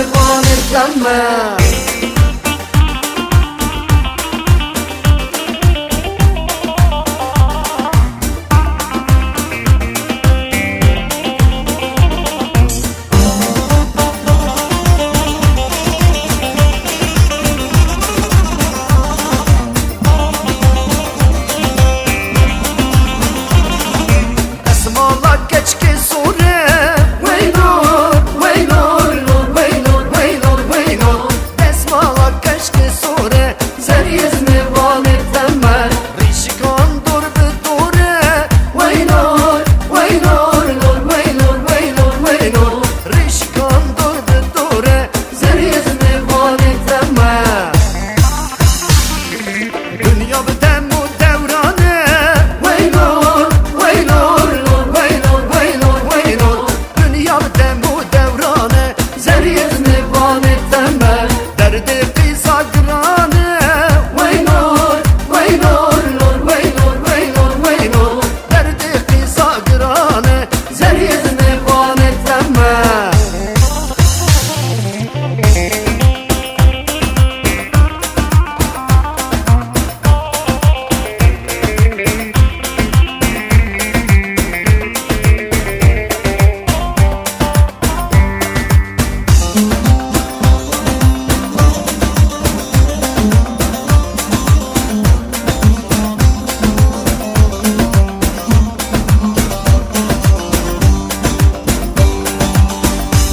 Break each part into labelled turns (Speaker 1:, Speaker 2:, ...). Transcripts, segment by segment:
Speaker 1: نتلمع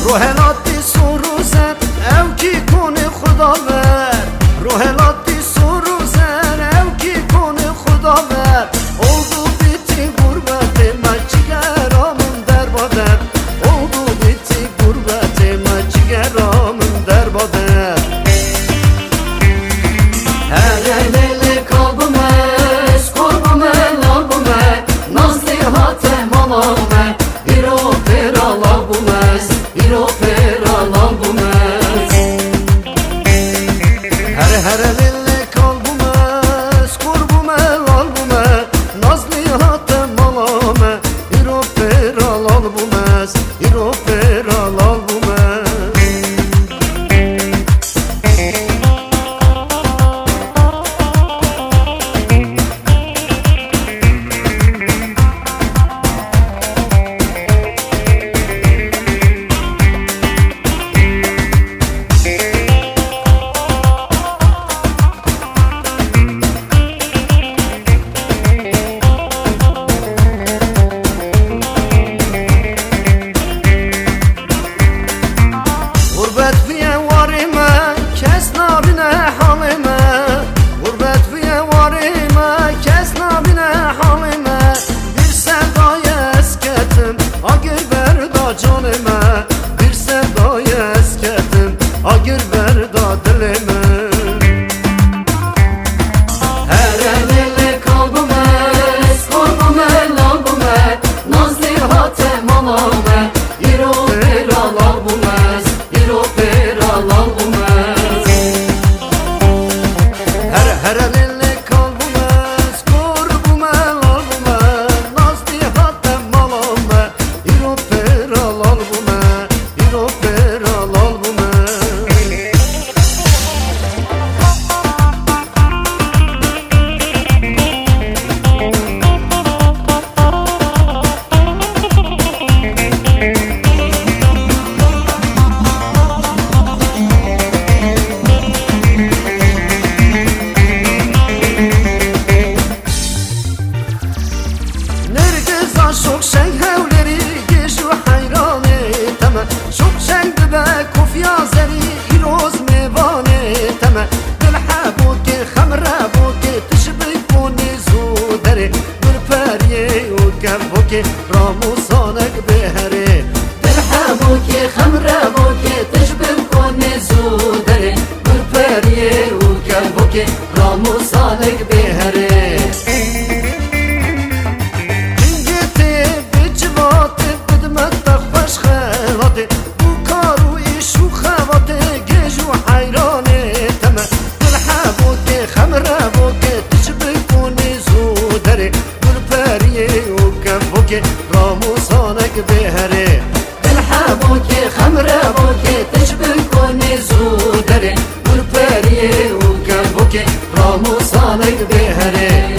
Speaker 1: روحلاتی سروزن او کی کنه خدا ور روحلاتی سروزن او کی کنه خدا ور oldu bitti gurbet maçgeramın derbader oldu bitti gurbet maçgeramın derbader Hele kalbime skorbume lalbume nasihatem alame İro pera lalbumez İro pera lalbumez Her elinle kalbumez skorbume lalbume nasihatem alame İro pera lalbumez İro pera lalbumez canıma bir sevdaya esketim agir verda dilime her elinle kalbime skorbume lalbume nasihatem alame İro pera lalbumez İro pera lalbumez her elinle kalbime skorbume lalbume nasihatem alame İro pera lalbume İro pera lalbume çok şey hevleri geçu hayrane teme çok şey be kofya zeri iroz mevane teme dil habuki khamra buki tشبي kuni zudere bir periye o kabuki ramusanak behre dil habuki khamra buki tشبي kuni zudere bir periye o kabuki ramusanak behre راموسانك بهري بوکی خمره بوکی تشبه کنی زودره ورپریه و گل بوکی رامو سالک بهره